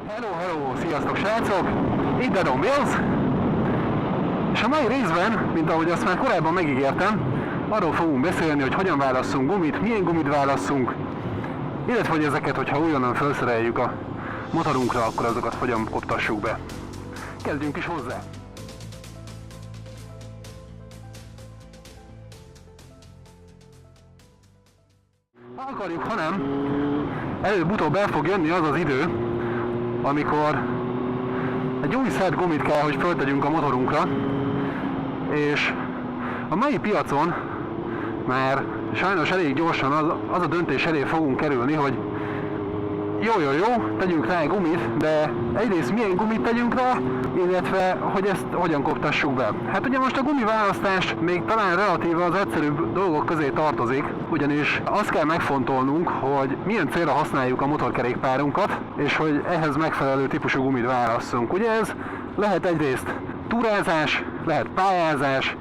Hello, sziasztok srácok! Itt Dedon Bills, és a mai részben, mint ahogy azt már korábban megígértem, arról fogunk beszélni, hogy hogyan válasszunk gumit, milyen gumit válasszunk, illetve hogy ezeket, hogyha újonnan felszereljük a motorunkra, akkor azokat hogyan koptassuk be. Kezdjünk is hozzá! Ha akarjuk, ha nem, előbb-utóbb el fog jönni az az idő, amikor egy új szett gumit kell, hogy föltegyünk a motorunkra, és a mai piacon már sajnos elég gyorsan az a döntés elé fogunk kerülni, hogy jó, tegyünk rá egy gumit, de egyrészt milyen gumit tegyünk rá, illetve hogy ezt hogyan koptassuk be. Hát ugye most a gumiválasztás még talán relatíve az egyszerűbb dolgok közé tartozik, ugyanis azt kell megfontolnunk, hogy milyen célra használjuk a motorkerékpárunkat, és hogy ehhez megfelelő típusú gumit válasszunk. Ugye ez lehet egyrészt túrázás, lehet pályázás,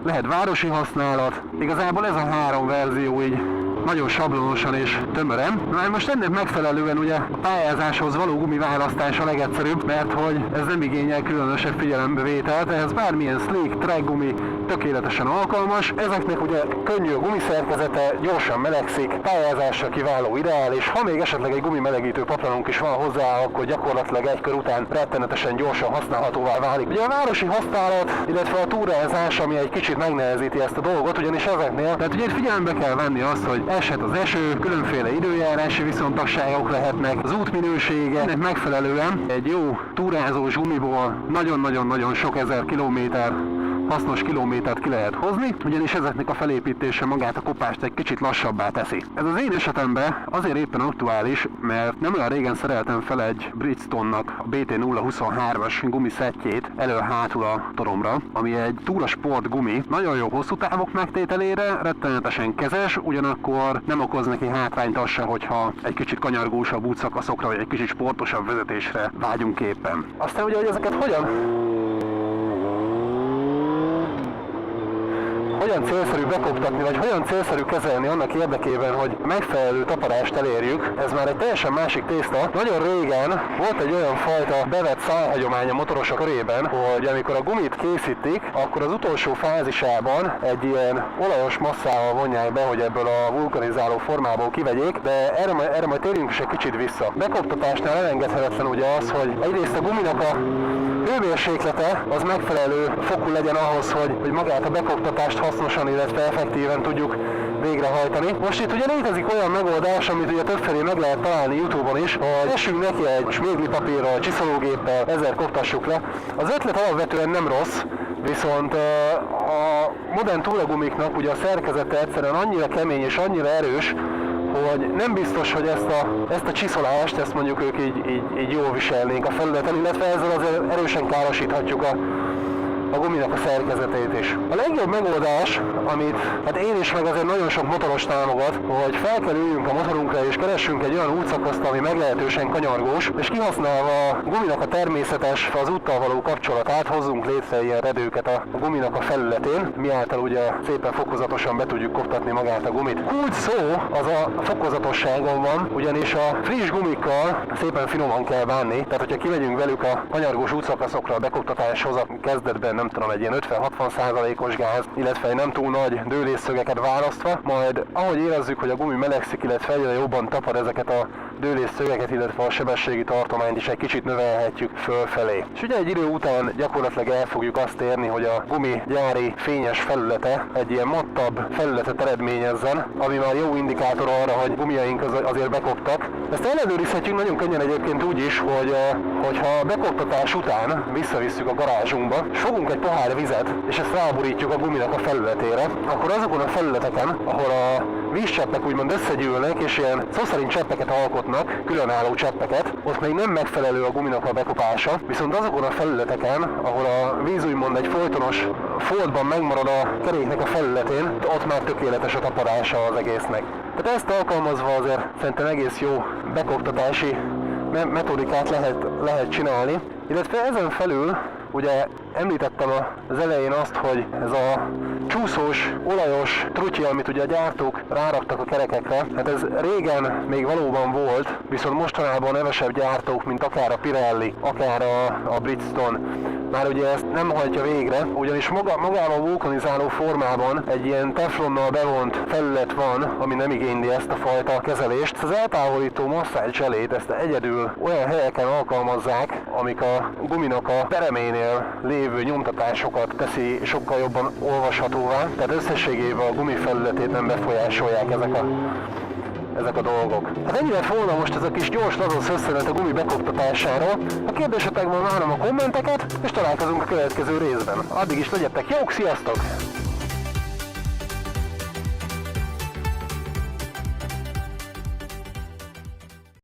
lehet városi használat, igazából ez a három verzió így nagyon sablonosan és tömören. Már most ennek megfelelően ugye a pályázáshoz való gumiválasztás a legegyszerűbb, mert hogy ez nem igényel különösebb figyelembevételt, ehhez bármilyen slick, track gumi tökéletesen alkalmas. Ezeknek ugye könnyű a gumiszerkezete, gyorsan melegszik, pályázásra kiváló, ideális. Ha még esetleg egy gumimelegítő paplanunk is van hozzá, akkor gyakorlatilag egy kör után rettenetesen gyorsan használhatóvá válik. Ugye a városi használat, illetve a túrázás, ami egy kicsit megnehezíti ezt a dolgot, ugyanis ezeknél, tehát ugye itt figyelembe kell venni azt, hogy eshet az eső, különféle időjárási viszontagságok lehetnek, az útminősége, ennek megfelelően egy jó túrázós gumiból nagyon-nagyon sok ezer kilométer hasznos kilométert ki lehet hozni, ugyanis ezeknek a felépítése magát a kopást egy kicsit lassabbá teszi. Ez az én esetemben azért éppen aktuális, mert nem olyan régen szereltem fel egy Bridgestone-nak a BT023-as gumiszettjét elől-hátul a toromra, ami egy túrasport gumi, nagyon jó hosszú távok megtételére, rettenetesen kezes, ugyanakkor nem okoz neki hátrányt az se, hogyha egy kicsit kanyargósabb útszakaszokra, vagy egy kicsit sportosabb vezetésre vágyunk éppen. Aztán ugye, hogy ezeket hogyan célszerű bekoptatni, vagy hogyan célszerű kezelni annak érdekében, hogy megfelelő tapadást elérjük, ez már egy teljesen másik tészta. Nagyon régen volt egy olyan fajta bevett szájhagyomány a motorosok körében, hogy amikor a gumit készítik, akkor az utolsó fázisában egy ilyen olajos masszával vonják be, hogy ebből a vulkanizáló formából kivegyék, de erre majd térjünk is egy kicsit vissza. Bekoptatásnál elengedhetetlen ugye az, hogy egyrészt a guminak a hőmérséklete az megfelelő fokú legyen ahhoz, hogy magát a bekoptatást hasznosan, illetve effektíven tudjuk végrehajtani. Most itt ugye létezik olyan megoldás, amit ugye többfelé meg lehet találni YouTube-on is, hogy essünk neki egy sméglipapírral, csiszológéppel, ezzel koptassuk le. Az ötlet alapvetően nem rossz, viszont a modern túragumiknak ugye a szerkezete egyszerűen annyira kemény és annyira erős, hogy nem biztos, hogy ezt a csiszolást, ezt mondjuk ők így jól viselnénk a felületen, illetve ezzel azért erősen károsíthatjuk a guminak a szerkezetét is. A legjobb megoldás, amit hát én is meg azért nagyon sok motoros támogat, hogy fel kell üljünk a motorunkra és keressünk egy olyan útszakaszt, ami meglehetősen kanyargós, és kihasználva a guminak a természetes, az úttal való kapcsolatát hozzunk létre ilyen redőket a guminak a felületén, miáltal ugye szépen fokozatosan be tudjuk koptatni magát a gumit. Kulcs szó az a fokozatosságon van, ugyanis a friss gumikkal szépen finoman kell bánni, tehát hogyha kimegyünk velük a kanyargós útszakaszokra a bekoptatáshoz a kezdetben, nem tudom, egy ilyen 50-60%-os gáz, illetve egy nem túl nagy dőlésszögeket választva, majd ahogy érezzük, hogy a gumi melegszik, illetve egyre jobban tapad ezeket a dőlésszögeket, illetve a sebességi tartományt is egy kicsit növelhetjük fölfelé. És ugye egy idő után gyakorlatilag el fogjuk azt érni, hogy a gumi gyári fényes felülete egy ilyen mattabb felületet eredményezzen, ami már jó indikátor arra, hogy gumiaink azért bekoptak. Ezt ellenőrizhetjük nagyon könnyen egyébként úgy is, hogyha a bekoptatás után visszavisszük a garázsunkba, és fogunk egy pohár vizet, és ezt ráborítjuk a guminak a felületére, akkor azokon a felületeken, ahol a vízcseppek úgymond összegyűlnek, és ilyen szó szerint cseppeket alkotnak, különálló cseppeket, ott még nem megfelelő a guminak a bekopása, viszont azokon a felületeken, ahol a víz úgymond egy folytonos foltban megmarad a keréknek a felületén, ott már tökéletes a tapadása az egésznek. Tehát ezt alkalmazva azért szerintem egész jó bekoptatási metodikát lehet csinálni, illetve ezen felül ugye Említettem az elején azt, hogy ez a csúszós, olajos trutyi, amit ugye a gyártók ráraktak a kerekekre, hát ez régen még valóban volt, viszont mostanában nevesebb gyártók, mint akár a Pirelli, akár a Bridgestone, már ugye ezt nem hajtja végre, ugyanis magában a vulkanizáló formában egy ilyen teflonnal bevont felület van, ami nem igényli ezt a fajta kezelést. Az eltávolító masszázs zselét ezt egyedül olyan helyeken alkalmazzák, amik a guminak a pereménél lévő nyomtatásokat teszi sokkal jobban olvashatóvá, tehát összességében a gumi felületét nem befolyásolják ezek a dolgok. Hát ennyi lett volna most ez a kis gyors lazosz összenet a gumi bekoptatásáról. Ha kérdésetek van, várom a kommenteket, és találkozunk a következő részben. Addig is legyetek jók, sziasztok!